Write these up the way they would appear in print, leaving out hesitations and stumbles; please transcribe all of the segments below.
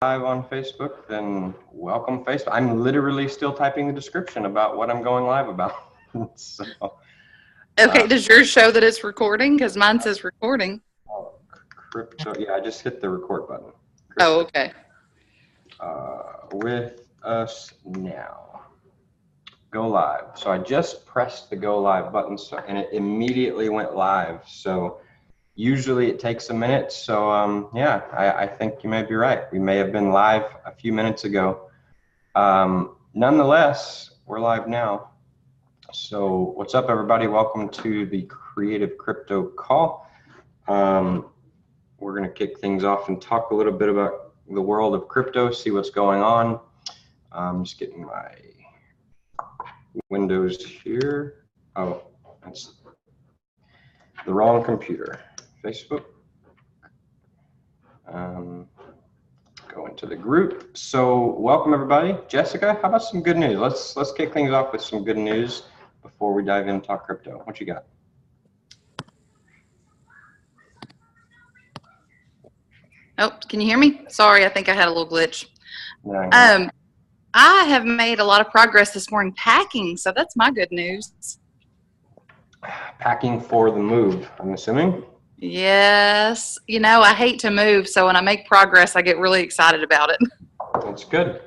on Facebook, then welcome Facebook. I'm literally still typing the description about what I'm going live about. So, okay, does yours show that it's recording? Because mine says recording. Crypto, yeah, I just hit the record button. Oh, okay. With us now. Go live. So I just pressed the go live button and it immediately went live. So usually it takes a minute. So yeah, I think you may be right. We may have been live a few minutes ago. Nonetheless, we're live now. So what's up, everybody? Welcome to the Creative Crypto Call. We're going to kick things off and talk a little bit about the world of crypto, see what's going on. I'm just getting my Windows here. Oh, that's the wrong computer. Facebook. Go into the group. So welcome everybody. Jessica, how about some good news? Let's kick things off with some good news before we dive in and talk crypto. What you got? Oh, can you hear me? Sorry, I think I had a little glitch. Yeah, I have made a lot of progress this morning packing, so that's my good news. Packing for the move, I'm assuming. Yes. You know, I hate to move, so when I make progress, I get really excited about it. That's good.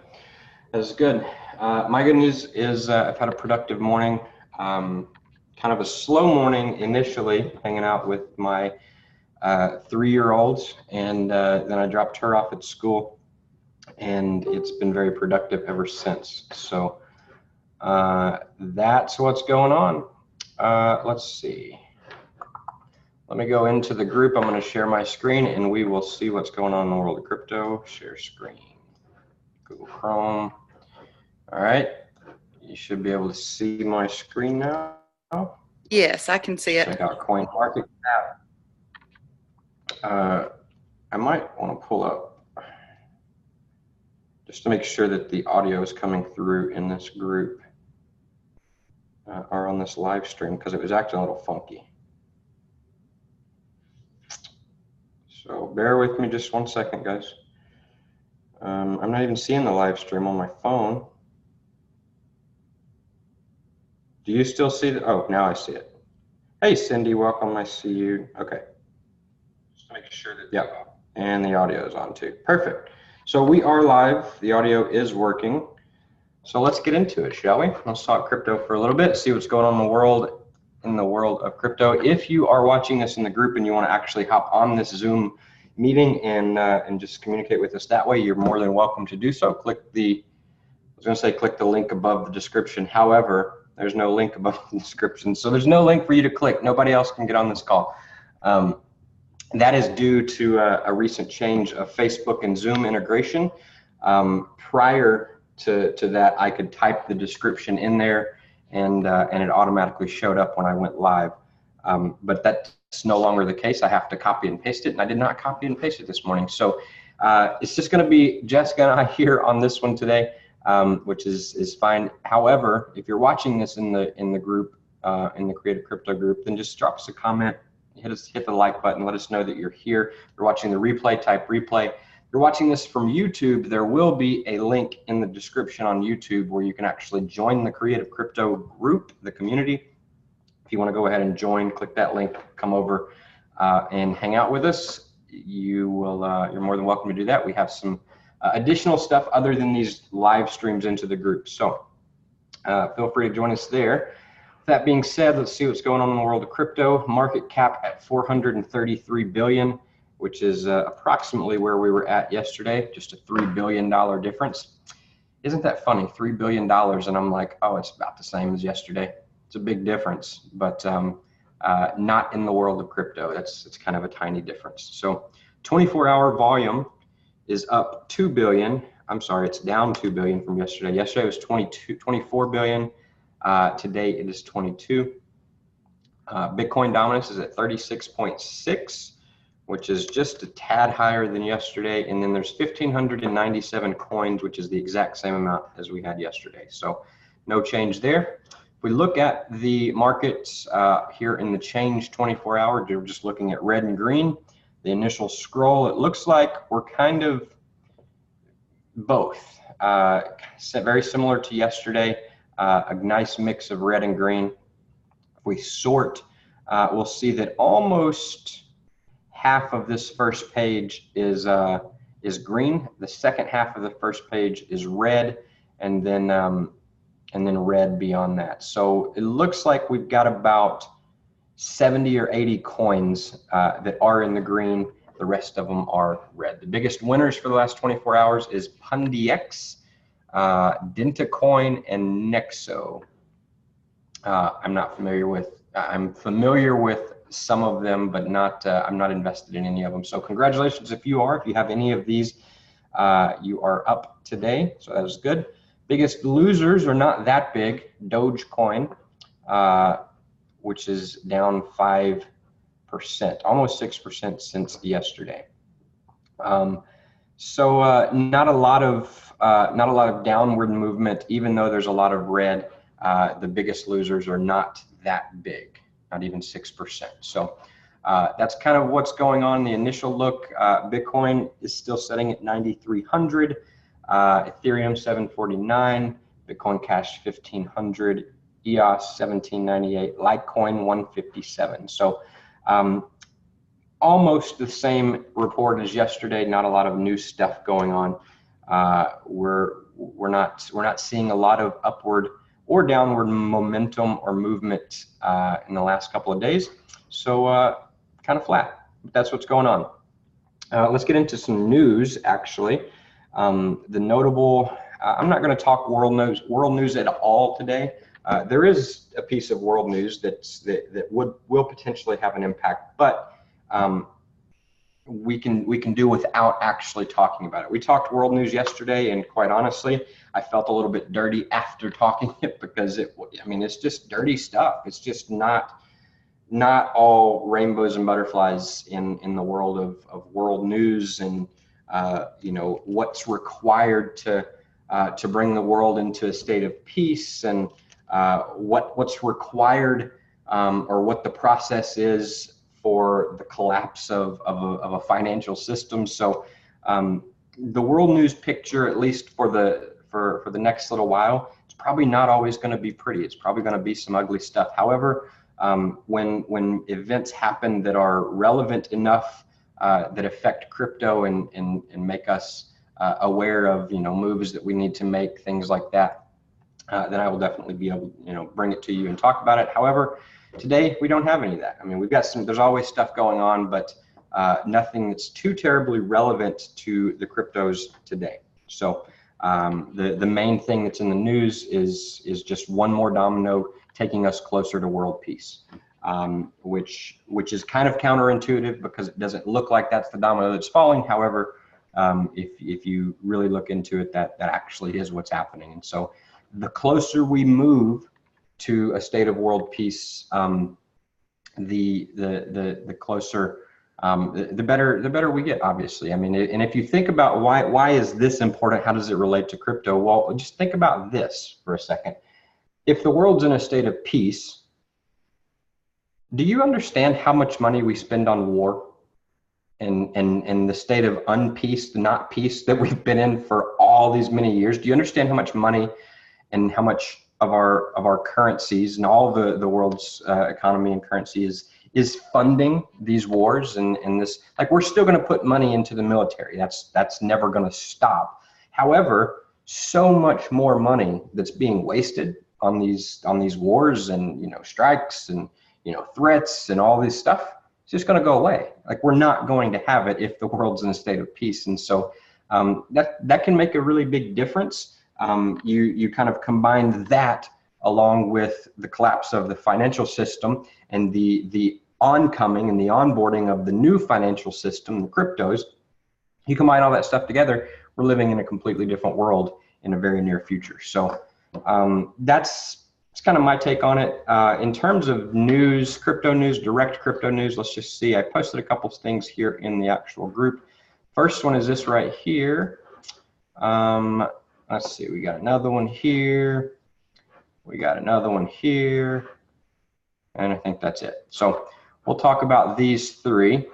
That's good. My good news is I've had a productive morning. Kind of a slow morning initially, hanging out with my 3-year-olds, and then I dropped her off at school, and it's been very productive ever since. So that's what's going on. Let's see. Let me go into the group. I'm going to share my screen, and we will see what's going on in the world of crypto. Share screen. Google Chrome. All right. You should be able to see my screen now. Yes, I can see it. Check out CoinMarketCap. I might want to pull up just to make sure that the audio is coming through in this group or on this live stream, because it was acting a little funky. So bear with me just 1 second, guys. I'm not even seeing the live stream on my phone. Do you still see the? Oh, now I see it. Hey, Cindy, welcome. I see you. Okay. Just to make sure that. Yeah, and the audio is on too. Perfect. So we are live. The audio is working. So let's get into it, shall we? Let's talk crypto for a little bit, see what's going on in the world of crypto. If you are watching this in the group and you want to actually hop on this Zoom meeting and just communicate with us that way, you're more than welcome to do so. Click the link above the description. However, there's no link above the description, so there's no link for you to click. Nobody else can get on this call. That is due to a recent change of Facebook and Zoom integration. Prior to that, I could type the description in there, and it automatically showed up when I went live. But that's no longer the case. I have to copy and paste it, and I did not copy and paste it this morning. So it's just going to be Jessica and I here on this one today, which is fine. However, if you're watching this in the group, in the Creative Crypto group, then just drop us a comment. Hit the like button. Let us know that you're here. If you're watching the replay, type replay. If you're watching this from YouTube, there will be a link in the description on YouTube where you can actually join the Creative Crypto group, the community. If you want to go ahead and join, click that link, come over and hang out with us. You're more than welcome to do that. We have some additional stuff other than these live streams into the group. So feel free to join us there. That being said, let's see what's going on in the world of crypto. Market cap at 433 billion, which is approximately where we were at yesterday, just a $3 billion difference. Isn't that funny? $3 billion, and I'm like, oh, it's about the same as yesterday. It's a big difference, but not in the world of crypto. It's kind of a tiny difference. So 24-hour volume is up 2 billion. I'm sorry, it's down 2 billion from yesterday. Yesterday was 24 billion. Today it is 22. Bitcoin dominance is at 36.6, which is just a tad higher than yesterday. And then there's 1,597 coins, which is the exact same amount as we had yesterday. So no change there. If we look at the markets here in the change 24-hour, we're just looking at red and green. The initial scroll, it looks like we're kind of Both. Very similar to yesterday, a nice mix of red and green. If we sort, we'll see that almost half of this first page is green. The second half of the first page is red, and then red beyond that. So it looks like we've got about 70 or 80 coins that are in the green. The rest of them are red. The biggest winners for the last 24 hours is Pundix, Dentacoin, and Nexo. I'm familiar with some of them, but I'm not invested in any of them. So congratulations if you are. If you have any of these, you are up today. So that is good. Biggest losers are not that big. Dogecoin, which is down 5%, almost 6% since yesterday. So not a lot of downward movement, even though there's a lot of red. The biggest losers are not that big, not even 6%. So that's kind of what's going on in the initial look. Bitcoin is still sitting at 9,300, Ethereum 749, Bitcoin Cash 1500, EOS 1798, Litecoin 157. So almost the same report as yesterday. Not a lot of new stuff going on. We're not seeing a lot of upward or downward momentum or movement in the last couple of days. So kind of flat. That's what's going on. Let's get into some news. Actually, the notable. I'm not going to talk world news at all today. There is a piece of world news that will potentially have an impact, but we can do without actually talking about it. We talked world news yesterday, and quite honestly, I felt a little bit dirty after talking it because it's just dirty stuff. It's just not all rainbows and butterflies in the world of world news, and what's required to bring the world into a state of peace, and what's required or what the process is for the collapse of a financial system. So the world news picture, at least for the next little while, it's probably not always going to be pretty. It's probably going to be some ugly stuff. However, when events happen that are relevant enough that affect crypto and make us aware of moves that we need to make, things like that, then I will definitely be able to bring it to you and talk about it. However, today we don't have any of that. I mean, there's always stuff going on, but nothing that's too terribly relevant to the cryptos today. So the main thing that's in the news is just one more domino taking us closer to world peace, which is kind of counterintuitive because it doesn't look like that's the domino that's falling. However, if you really look into it, that actually is what's happening. And so the closer we move to a state of world peace, the closer, the better we get, obviously. I mean, and if you think about why is this important, how does it relate to crypto? Well, just think about this for a second. If the world's in a state of peace, do you understand how much money we spend on war and the state of unpeace, not peace that we've been in for all these many years? Do you understand how much money and how much of our currencies and all the world's economy and currency is funding these wars and this? Like, we're still going to put money into the military. That's never going to stop. However, so much more money that's being wasted on these wars and strikes and threats and all this stuff, it's just going to go away. Like, we're not going to have it if the world's in a state of peace. And so that can make a really big difference. You kind of combine that along with the collapse of the financial system and the oncoming and the onboarding of the new financial system, the cryptos. You combine all that stuff together, we're living in a completely different world in a very near future. So that's kind of my take on it. In terms of news, crypto news, direct crypto news, let's just see. I posted a couple of things here in the actual group. First one is this right here. Let's see, we got another one here. We got another one here. And I think that's it. So we'll talk about these three.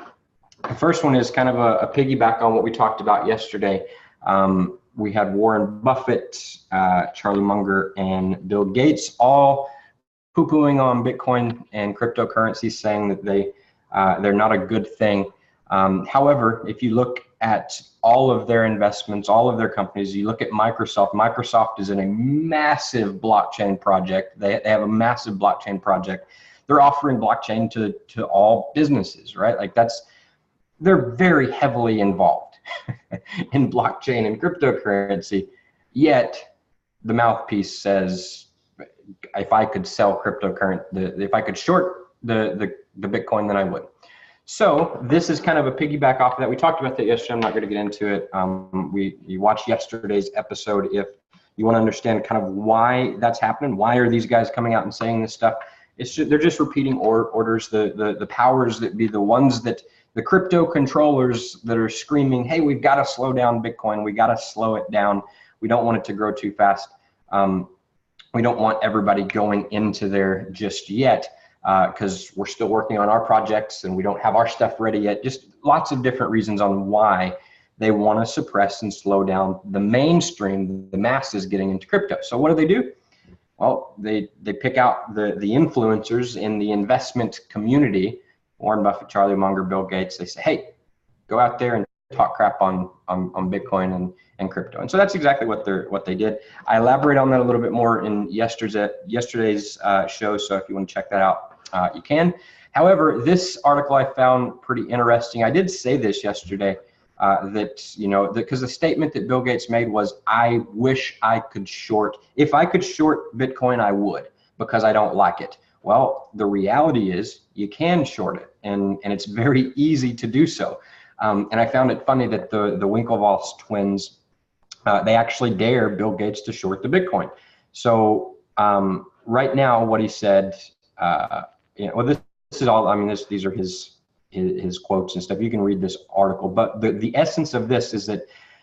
The first one is kind of a piggyback on what we talked about yesterday. We had Warren Buffett, Charlie Munger, and Bill Gates all poo-pooing on Bitcoin and cryptocurrencies, saying that they're not a good thing. However, if you look at all of their investments, all of their companies, you look at Microsoft. Microsoft is in a massive blockchain project. They have a massive blockchain project. They're offering blockchain to all businesses, right? Like they're very heavily involved in blockchain and cryptocurrency. Yet the mouthpiece says, if I could sell cryptocurrency, if I could short the Bitcoin, then I would. So this is kind of a piggyback off of that. We talked about that yesterday. I'm not going to get into it. You watched yesterday's episode if you want to understand kind of why that's happening. Why are these guys coming out and saying this stuff? They're just repeating orders. The powers that be, the ones that the crypto controllers that are screaming, hey, we've got to slow down Bitcoin. We got to slow it down. We don't want it to grow too fast. We don't want everybody going into there just yet, because we're still working on our projects and we don't have our stuff ready yet. Just lots of different reasons on why they want to suppress and slow down the mainstream, the masses getting into crypto. So what do? Well, they pick out the influencers in the investment community, Warren Buffett, Charlie Munger, Bill Gates. They say, hey, go out there and talk crap on Bitcoin and crypto. And so that's exactly what they did. I elaborate on that a little bit more in yesterday's show. So if you want to check that out, you can. However, this article I found pretty interesting. I did say this yesterday, because the statement that Bill Gates made was, I wish I could short. If I could short Bitcoin, I would, because I don't like it. Well, the reality is you can short it, and it's very easy to do so. And I found it funny that the Winklevoss twins, they actually dare Bill Gates to short the Bitcoin. So right now, what he said, this is all. I mean, these are his quotes and stuff. You can read this article, but the essence of this is that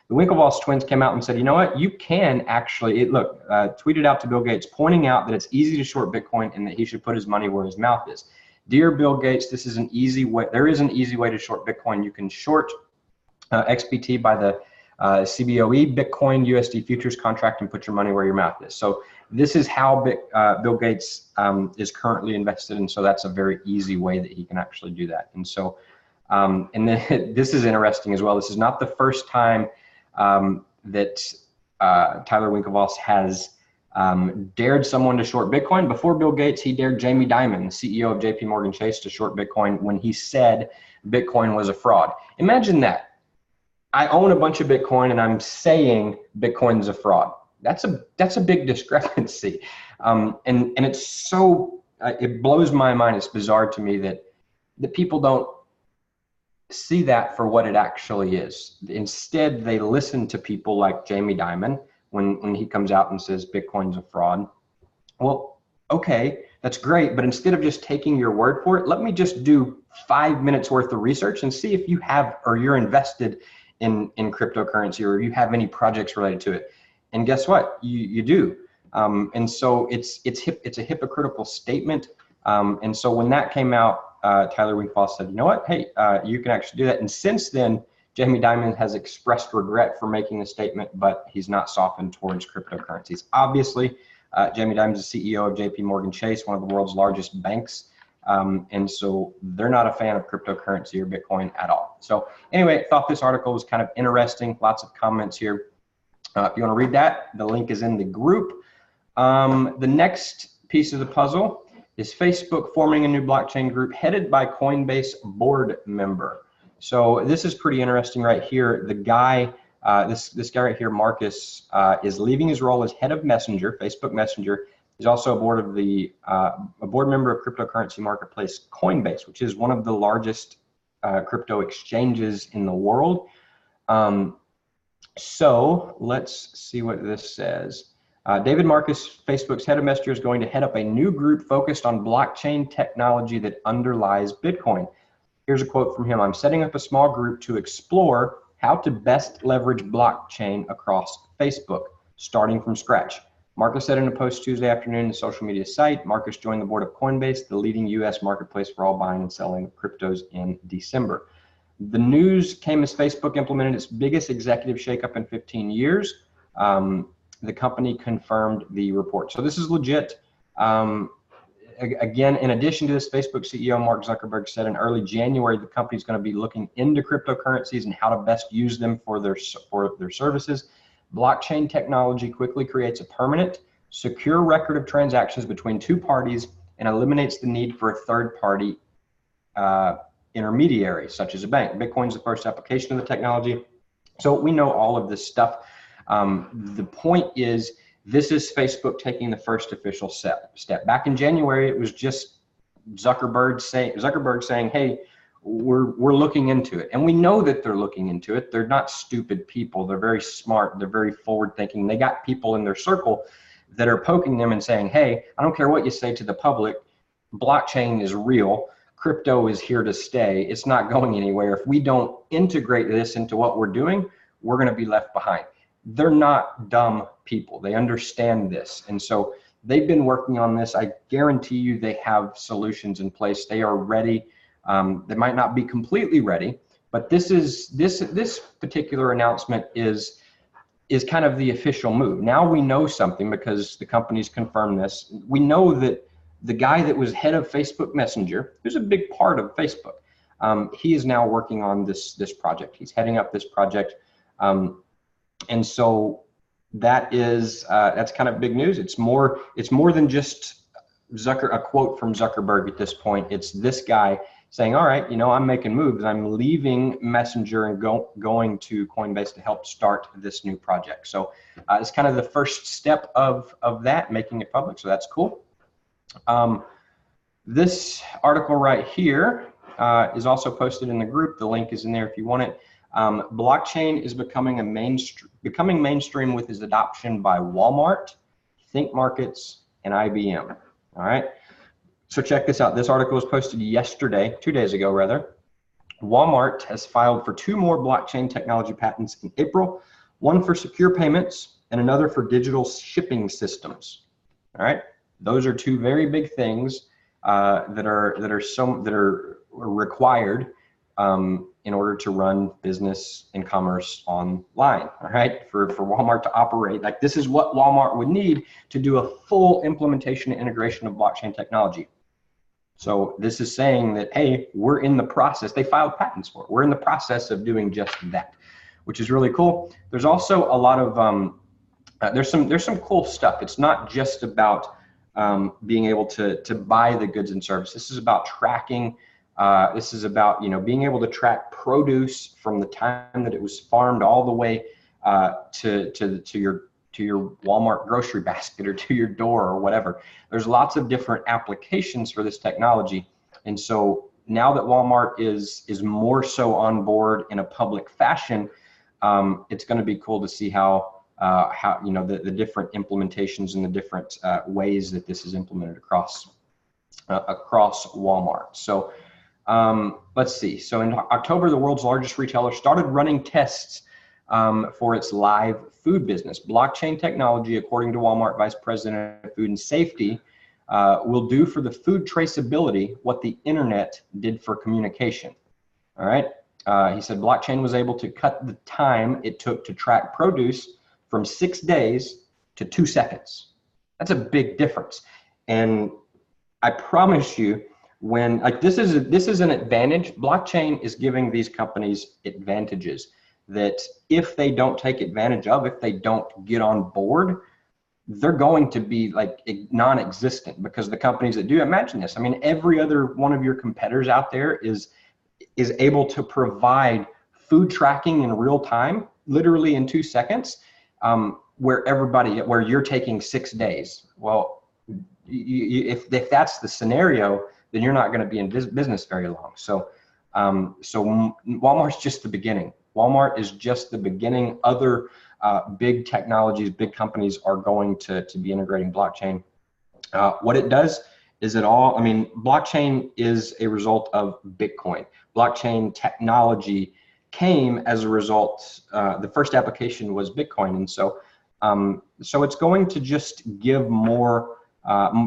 the Winklevoss twins came out and said, you know what, you can actually tweeted out to Bill Gates, pointing out that it's easy to short Bitcoin and that he should put his money where his mouth is. Dear Bill Gates, this is an easy way. There is an easy way to short Bitcoin. You can short XBT by the CBOE Bitcoin USD futures contract and put your money where your mouth is. So this is how Bill Gates is currently invested, and so that's a very easy way that he can actually do that. And so, and then this is interesting as well. This is not the first time that Tyler Winklevoss has dared someone to short Bitcoin. Before Bill Gates, he dared Jamie Dimon, the CEO of JP Morgan Chase, to short Bitcoin when he said Bitcoin was a fraud. Imagine that. I own a bunch of Bitcoin and I'm saying Bitcoin's a fraud. That's a big discrepancy. And it's so, it blows my mind. It's bizarre to me that people don't see that for what it actually is. Instead, they listen to people like Jamie Dimon when he comes out and says Bitcoin's a fraud. Well, okay, that's great. But instead of just taking your word for it, let me just do 5 minutes worth of research and see if you have, or you're invested in cryptocurrency, or you have any projects related to it. And guess what? You do. And so it's a hypocritical statement. And so when that came out, Tyler Winklevoss said, you know what? Hey, you can actually do that. And since then, Jamie Dimon has expressed regret for making the statement, but he's not softened towards cryptocurrencies. Obviously, Jamie Dimon is the CEO of JP Morgan Chase, one of the world's largest banks. And so they're not a fan of cryptocurrency or Bitcoin at all. So anyway, I thought this article was kind of interesting. Lots of comments here. If you want to read that, the link is in the group. The next piece of the puzzle is Facebook forming a new blockchain group headed by Coinbase board member. So this is pretty interesting right here. The guy, this guy right here, Marcus, is leaving his role as head of Messenger, Facebook Messenger. He's also a board member of cryptocurrency marketplace Coinbase, which is one of the largest crypto exchanges in the world. So let's see what this says. David Marcus, Facebook's head of Messenger, is going to head up a new group focused on blockchain technology that underlies Bitcoin. Here's a quote from him. I'm setting up a small group to explore how to best leverage blockchain across Facebook, starting from scratch. Marcus said in a post Tuesday afternoon on the social media site. Marcus joined the board of Coinbase, the leading U.S. marketplace for all buying and selling cryptos, in December. The news came as Facebook implemented its biggest executive shakeup in 15 years. The company confirmed the report. So this is legit. Again, in addition to this, Facebook CEO Mark Zuckerberg said in early January, the company is going to be looking into cryptocurrencies and how to best use them for their services. Blockchain technology quickly creates a permanent, secure record of transactions between two parties and eliminates the need for a third-party intermediary, such as a bank. Bitcoin is the first application of the technology. So we know all of this stuff. The point is, this is Facebook taking the first official step. Back in January, it was just Zuckerberg saying, hey, we're looking into it. And we know that they're looking into it. They're not stupid people. They're very smart. They're very forward thinking. They got people in their circle that are poking them and saying, hey, I don't care what you say to the public. Blockchain is real. Crypto is here to stay. It's not going anywhere. If we don't integrate this into what we're doing, we're going to be left behind. They're not dumb people. They understand this. And so they've been working on this. I guarantee you they have solutions in place. They are ready. They might not be completely ready, but this particular announcement is kind of the official move. Now we know something because the company's confirmed this. We know that the guy that was head of Facebook Messenger, who's a big part of Facebook, he is now working on this project. He's heading up this project. And so that's kind of big news. It's more than just a quote from Zuckerberg at this point. It's this guy saying, all right, I'm making moves. I'm leaving Messenger and going to Coinbase to help start this new project. So it's kind of the first step of that, making it public. So that's cool. This article right here is also posted in the group. The link is in there if you want it. Blockchain is becoming mainstream with its adoption by Wal-Mart, Think Markets, and IBM. All right. So check this out. This article was posted yesterday, 2 days ago rather. Wal-Mart has filed for 2 more blockchain technology patents in April, one for secure payments and another for digital shipping systems. All right. Those are 2 very big things that are required in order to run business and commerce online, all right, for Walmart to operate. Like, this is what Walmart would need to do a full implementation and integration of blockchain technology. So this is saying that, hey, we're in the process. They filed patents for it. We're in the process of doing just that, which is really cool. There's also a lot of, there's some cool stuff. It's not just about being able to buy the goods and services. This is about tracking. This is about, being able to track produce from the time that it was farmed all the way to your Walmart grocery basket or to your door or whatever. There's lots of different applications for this technology. And so now that Walmart is more so on board in a public fashion, it's going to be cool to see how the different implementations and the different ways that this is implemented across Walmart. So let's see. So in October, the world's largest retailer started running tests for its live food business. Blockchain technology, according to Walmart Vice President of Food and Safety, will do for the food traceability what the internet did for communication. All right. He said blockchain was able to cut the time it took to track produce from 6 days to 2 seconds. That's a big difference. And I promise you, when this is an advantage. Blockchain is giving these companies advantages that if they don't take advantage of, if they don't get on board, they're going to be like non-existent, because the companies that do, imagine this. I mean, every other one of your competitors out there is able to provide food tracking in real time, literally in 2 seconds, where you're taking 6 days. Well, if that's the scenario, then you're not going to be in business very long. So Walmart's just the beginning. Walmart is just the beginning. Other big technologies, big companies are going to be integrating blockchain. What it does is blockchain is a result of Bitcoin. Blockchain technology came as a result, the first application was Bitcoin. And so it's going to just give more,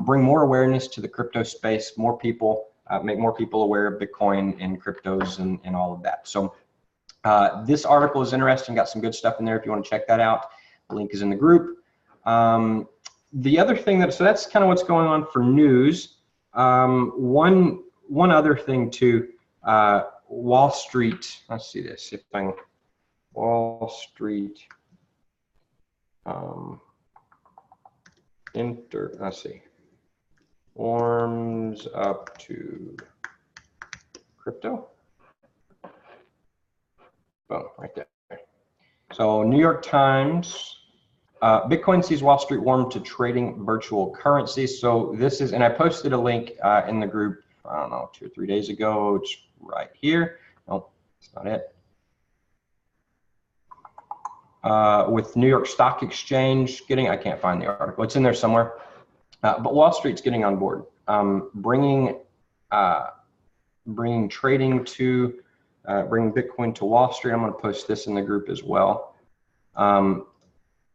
bring more awareness to the crypto space, more people make more people aware of Bitcoin and cryptos and all of that. So this article is interesting, got some good stuff in there if you want to check that out. The link is in the group. The other thing so that's kind of what's going on for news. One other thing too, Wall Street, let's see this, if I can, Wall Street, let's see, warms up to crypto. Boom, right there. So New York Times, Bitcoin sees Wall Street warm to trading virtual currencies. So this is, and I posted a link in the group, I don't know, 2 or 3 days ago. It's right here. Nope, that's not it. With New York Stock Exchange I can't find the article. It's in there somewhere. But Wall Street's getting on board, bringing trading to, bringing Bitcoin to Wall Street. I'm going to post this in the group as well. I'm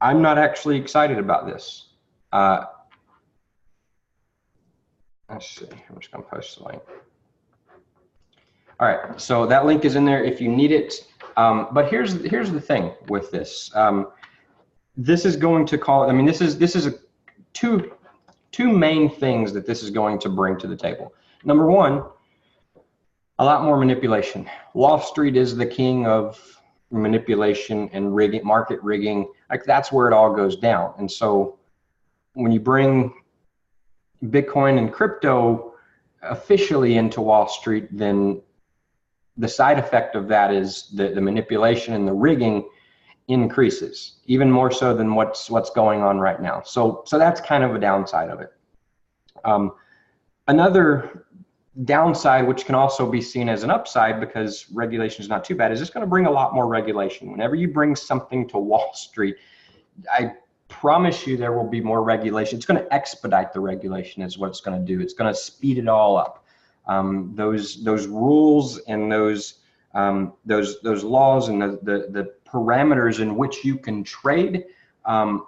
not actually excited about this. Let's see, I'm just going to post the link. All right, so that link is in there if you need it. But here's the thing with this. This is going to call, I mean, this is two main things that this is going to bring to the table. Number one, a lot more manipulation. Wall Street is the king of manipulation and rigging, market rigging. Like, that's where it all goes down. And so when you bring Bitcoin and crypto officially into Wall Street, then the side effect of that is the manipulation and the rigging increases, even more so than what's going on right now. So that's kind of a downside of it. Another downside, which can also be seen as an upside because regulation is not too bad, is it's going to bring a lot more regulation. Whenever you bring something to Wall Street, I promise you there will be more regulation. It's going to expedite the regulation is what it's going to do. It's going to speed it all up. Those rules and those laws and the parameters in which you can trade, some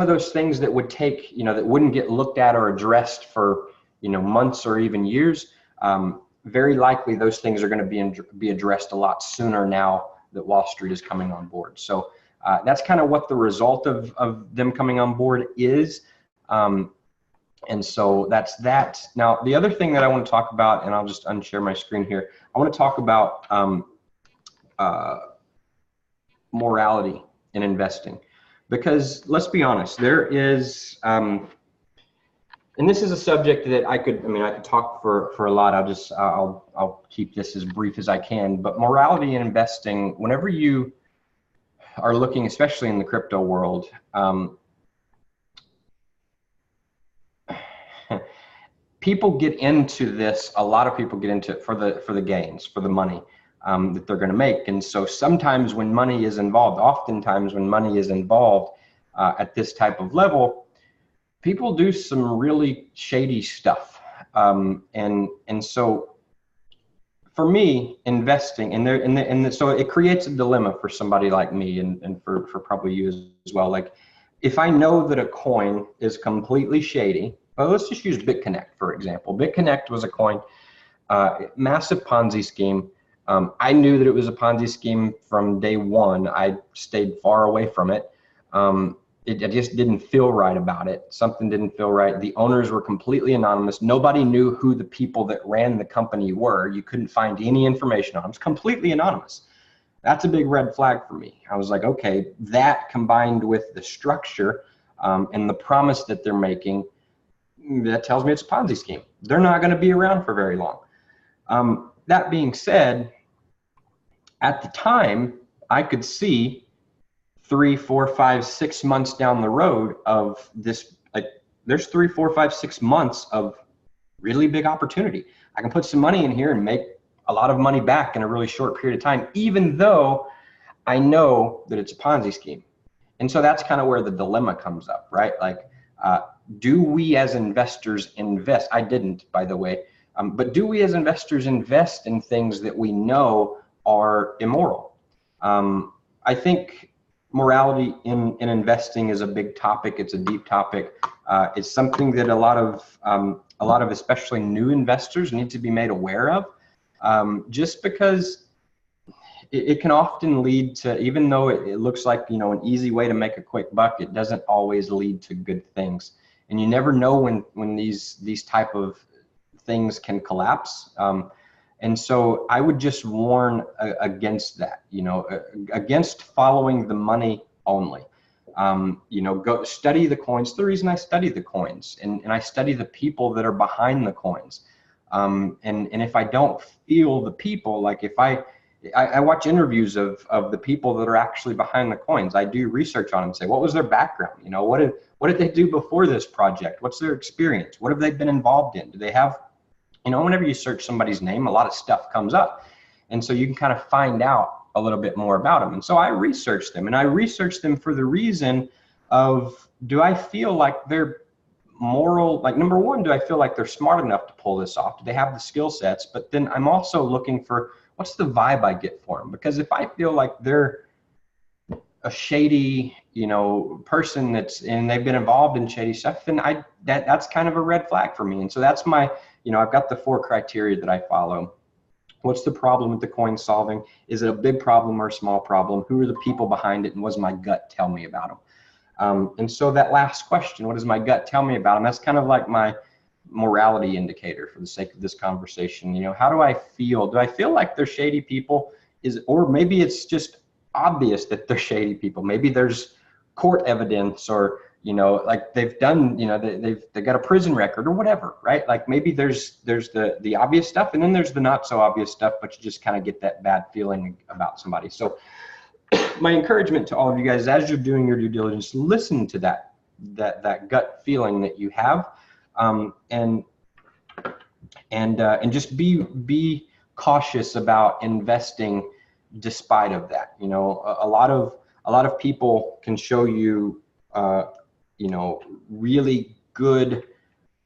of those things that would take, that wouldn't get looked at or addressed for, months or even years, very likely those things are going to be addressed a lot sooner now that Wall Street is coming on board. So that's kind of what the result of them coming on board is. And so that's that. Now, the other thing that I want to talk about, and I'll just unshare my screen here, I want to talk about morality in investing. Because let's be honest, there is, and this is a subject that I could talk for a lot. I'll keep this as brief as I can. But morality in investing, whenever you are looking, especially in the crypto world, people get into this. A lot of people get into it for the gains, for the money that they're going to make. And so sometimes when money is involved, oftentimes when money is involved at this type of level, people do some really shady stuff. And so for me, investing so it creates a dilemma for somebody like me and for probably you as well. Like, if I know that a coin is completely shady, well, let's just use BitConnect, for example. BitConnect was a coin, massive Ponzi scheme. I knew that it was a Ponzi scheme from day one. I stayed far away from it. It just didn't feel right about it. Something didn't feel right. The owners were completely anonymous. Nobody knew who the people that ran the company were. You couldn't find any information on them. It was completely anonymous. That's a big red flag for me. I was like, okay, that combined with the structure and the promise that they're making, that tells me it's a Ponzi scheme. They're not going to be around for very long. That being said, at the time, I could see 3, 4, 5, 6 months down the road of this. Like, there's 3, 4, 5, 6 months of really big opportunity. I can put some money in here and make a lot of money back in a really short period of time, even though I know that it's a Ponzi scheme. And so that's kind of where the dilemma comes up, right? Like, do we as investors invest? I didn't, by the way, but do we as investors invest in things that we know are immoral? I think morality in investing is a big topic. It's a deep topic. It's something that a lot of especially new investors need to be made aware of, just because it can often lead to, even though it looks like, you know, an easy way to make a quick buck, it doesn't always lead to good things. And you never know when these type of things can collapse. And so I would just warn against that, you know, against following the money only. You know, go study the coins. The reason I study the coins, and I study the people that are behind the coins. And if I don't feel the people, like if I watch interviews of the people that are actually behind the coins. I do research on them, say, what was their background? You know, what did they do before this project? What's their experience? What have they been involved in? Do they have, you know, whenever you search somebody's name, a lot of stuff comes up. And so you can kind of find out a little bit more about them. And so I research them, and I research them for the reason of, do I feel like they're moral? Like, number one, do I feel like they're smart enough to pull this off? Do they have the skill sets? But then I'm also looking for, what's the vibe I get for them? Because if I feel like they're a shady, you know, person and they've been involved in shady stuff, then that's kind of a red flag for me. And so that's my, you know, I've got the 4 criteria that I follow. What's the problem with the coin solving? Is it a big problem or a small problem? Who are the people behind it? And what does my gut tell me about them? And so that last question, what does my gut tell me about them? That's kind of like my morality indicator for the sake of this conversation. You know, how do I feel? Do I feel like they're shady people? Or maybe it's just obvious that they're shady people. Maybe there's court evidence, or, you know, like they've done, you know, they've got a prison record or whatever, right? Like maybe there's the obvious stuff, and then there's the not so obvious stuff, but you just kind of get that bad feeling about somebody. So my encouragement to all of you guys, as you're doing your due diligence, listen to that gut feeling that you have. And just be cautious about investing despite of that. You know, a lot of people can show you, you know, really good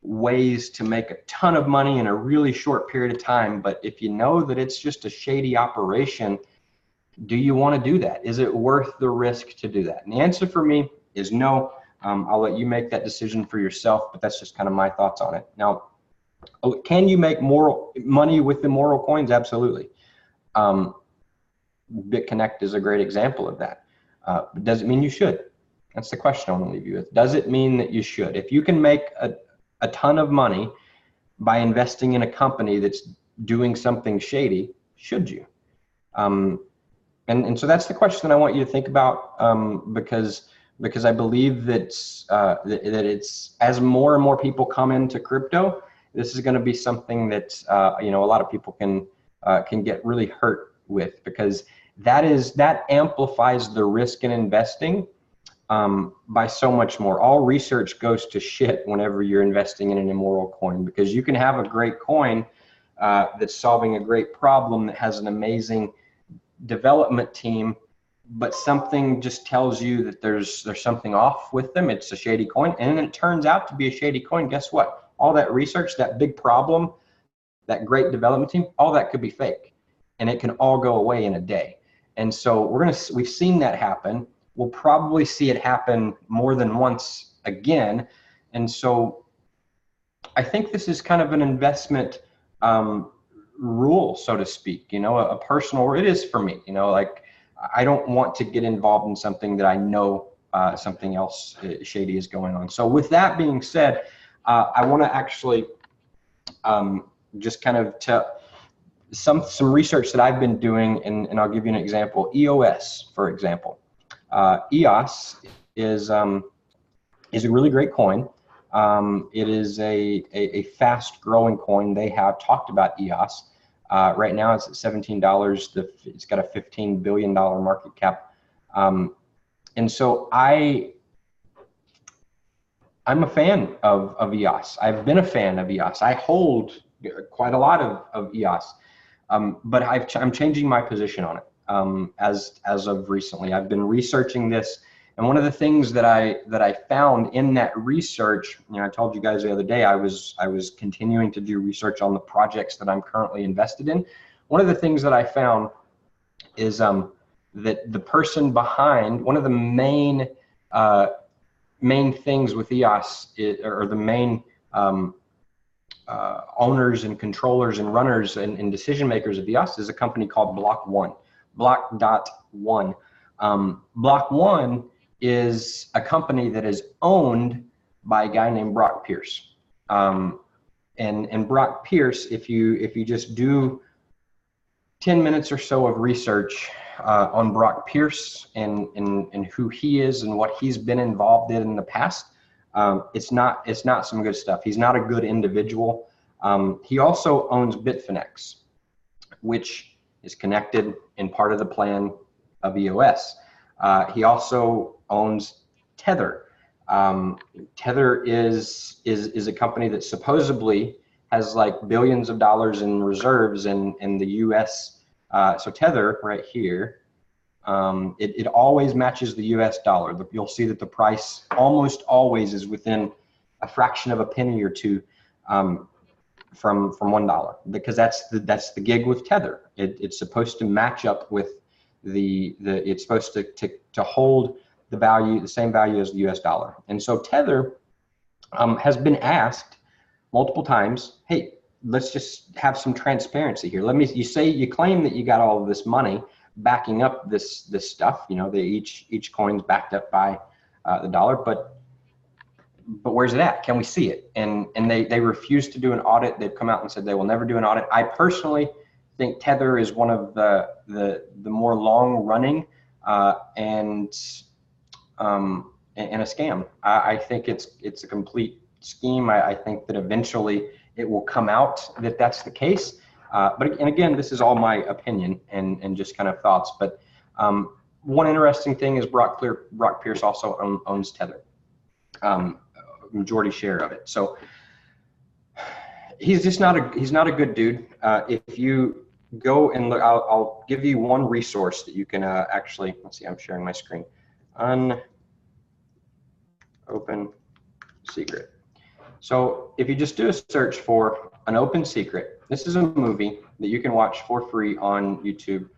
ways to make a ton of money in a really short period of time. But if you know that it's just a shady operation, do you want to do that? Is it worth the risk to do that? And the answer for me is no. I'll let you make that decision for yourself, but that's just kind of my thoughts on it. Now, can you make money with the moral coins? Absolutely. BitConnect is a great example of that. But does it mean you should? That's the question I want to leave you with. Does it mean that you should? If you can make a ton of money by investing in a company that's doing something shady, should you? And so that's the question I want you to think about, because I believe that it's, as more and more people come into crypto, this is going to be something that you know, a lot of people can get really hurt with, because that amplifies the risk in investing by so much more. All research goes to shit whenever you're investing in an immoral coin, because you can have a great coin that's solving a great problem, that has an amazing development team, but something just tells you that there's something off with them. It's a shady coin, and then it turns out to be a shady coin. Guess what? All that research, that big problem, that great development team, all that could be fake, and it can all go away in a day. And so we've seen that happen. We'll probably see it happen more than once again. And so I think this is kind of an investment rule, so to speak, you know, a personal, it is for me, you know, like, I don't want to get involved in something that I know something else shady is going on. So with that being said, I want to actually just kind of tell some research that I've been doing, and I'll give you an example. EOS, for example. EOS is a really great coin. It is a fast growing coin. They have talked about EOS. Right now it's at $17. It's got a $15 billion market cap. And so I'm a fan of EOS. I've been a fan of EOS. I hold quite a lot of EOS, but I'm changing my position on it as of recently. I've been researching this, and one of the things that I found in that research, you know, I told you guys the other day, I was continuing to do research on the projects that I'm currently invested in. One of the things that I found is that the person behind, one of the main things with EOS, or the main owners and controllers and runners and decision makers of EOS, is a company called Block.One. Block.One. Block.One is a company that is owned by a guy named Brock Pierce. And Brock Pierce, if you just do 10 minutes or so of research on Brock Pierce and who he is and what he's been involved in the past, it's not some good stuff. He's not a good individual. He also owns Bitfinex, which is connected in part of the plan of EOS. He also owns Tether. Tether is a company that supposedly has like billions of dollars in reserves in the US. So Tether right here, it always matches the US dollar. You'll see that the price almost always is within a fraction of a penny or two from $1, because that's the gig with Tether. It's supposed to match up with it's supposed to hold the same value as the US dollar. And so Tether has been asked multiple times, hey, let's just have some transparency here. You claim that you got all of this money backing up this stuff, each coin's backed up by the dollar, but where's it at? Can we see it? And they refuse to do an audit. They've come out and said they will never do an audit. I personally think Tether is one of the more long running and a scam. I think it's a complete scheme. I think that eventually it will come out that that's the case. And again, this is all my opinion and just kind of thoughts. But one interesting thing is Brock Pierce also owns Tether, majority share of it. So he's not a good dude. If you go and look, I'll give you one resource that you can actually, let's see, I'm sharing my screen. Open secret. So if you just do a search for An Open Secret, this is a movie that you can watch for free on YouTube.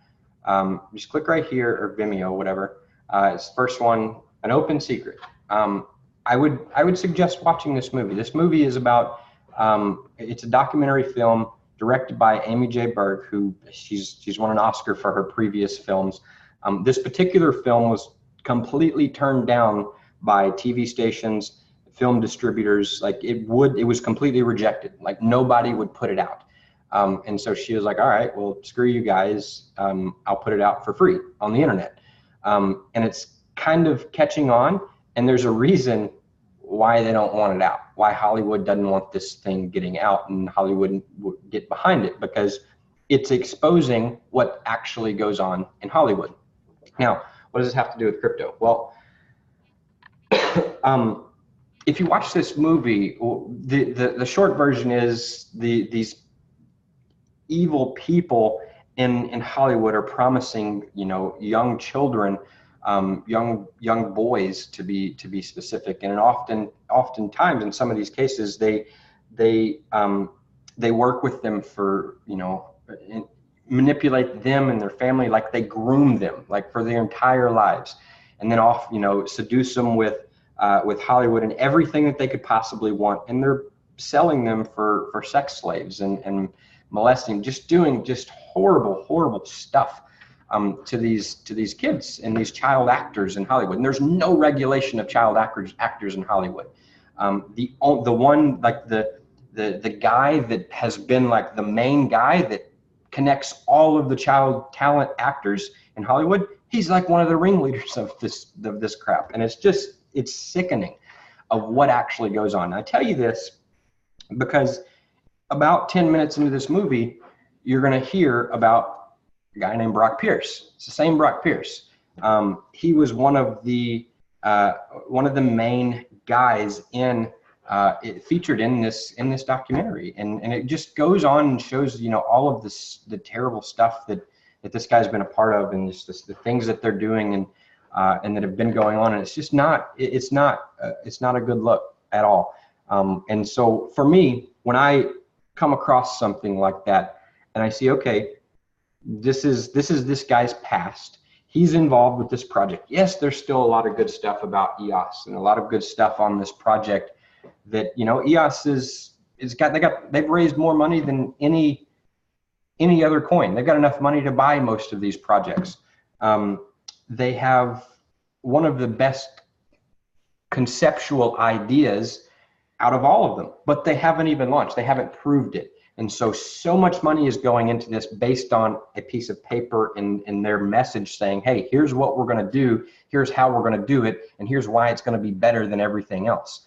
Just click right here, or Vimeo, whatever. It's the first one, An Open Secret. I would suggest watching this movie. This movie is about, it's a documentary film directed by Amy J. Berg, who she's won an Oscar for her previous films. This particular film was completely turned down by TV stations, film distributors. Like it was completely rejected. Like nobody would put it out. And so she was like, all right, well, screw you guys. I'll put it out for free on the internet. And it's kind of catching on. And there's a reason why they don't want it out, why Hollywood doesn't want this thing getting out and Hollywood would get behind it, because it's exposing what actually goes on in Hollywood. Now, what does this have to do with crypto? Well, if you watch this movie, the short version is these evil people in Hollywood are promising, young children, young boys to be specific, and oftentimes in some of these cases they work with them for manipulate them and their family, like they groom them like for their entire lives, and then seduce them with Hollywood and everything that they could possibly want, and they're selling them for sex slaves and molesting, doing horrible stuff to these kids and these child actors in Hollywood. And there's no regulation of child actors in Hollywood. The one, like the guy that has been like the main guy that connects all of the child talent actors in Hollywood, he's like one of the ringleaders of this crap. And it's sickening of what actually goes on. And I tell you this because about 10 minutes into this movie, you're going to hear about a guy named Brock Pierce. It's the same Brock Pierce. He was one of the main guys featured in this documentary, and it just goes on and shows all of the terrible stuff that this guy's been a part of, and the things that they're doing and that have been going on, and it's not a good look at all. And so for me, when I come across something like that and I see, okay, this is this guy's past, he's involved with this project. Yes, there's still a lot of good stuff about EOS and a lot of good stuff on this project that, you know, EOS they've raised more money than any other coin. They've got enough money to buy most of these projects. They have one of the best conceptual ideas out of all of them, but they haven't even launched. They haven't proved it. And so much money is going into this based on a piece of paper and their message saying, hey, here's what we're going to do, here's how we're going to do it, and here's why it's going to be better than everything else.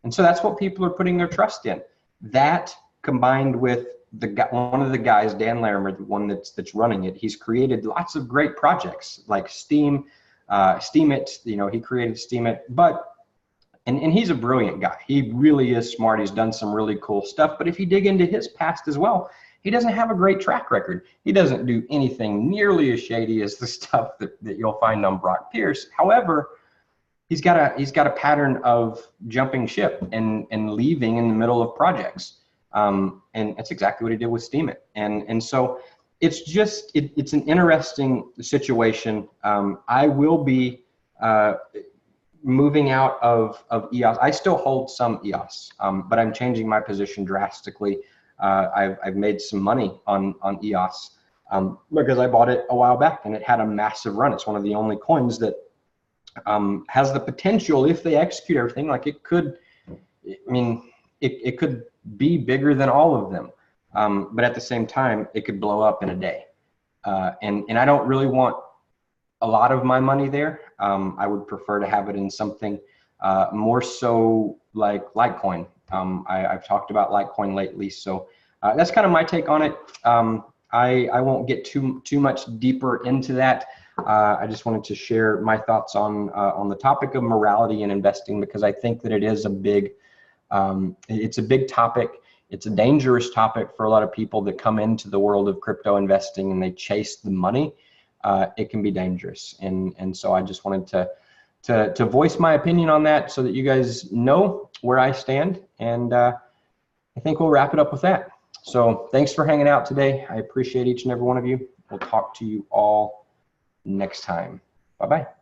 And so that's what people are putting their trust in. That combined with one of the guys, Dan Larimer, the one that's running it, he's created lots of great projects like Steemit, you know, he created Steemit, but and he's a brilliant guy. He really is smart. He's done some really cool stuff. But if you dig into his past as well, he doesn't have a great track record. He doesn't do anything nearly as shady as the stuff that you'll find on Brock Pierce. However, he's got a pattern of jumping ship and leaving in the middle of projects. And that's exactly what he did with Steemit. And so it's just it's an interesting situation. I will be moving out of EOS. I still hold some EOS, but I'm changing my position drastically. I've made some money on EOS because I bought it a while back and it had a massive run. It's one of the only coins that has the potential, if they execute everything, like it could, I mean, it could be bigger than all of them. But at the same time, it could blow up in a day. And I don't really want a lot of my money there. I would prefer to have it in something more so like Litecoin. I've talked about Litecoin lately, so that's kind of my take on it. I won't get too much deeper into that. I just wanted to share my thoughts on the topic of morality and investing, because I think that it is it's a big topic. It's a dangerous topic for a lot of people that come into the world of crypto investing and they chase the money. It can be dangerous, and so I just wanted to voice my opinion on that so that you guys know where I stand, and I think we'll wrap it up with that. So thanks for hanging out today. I appreciate each and every one of you. We'll talk to you all next time. Bye-bye.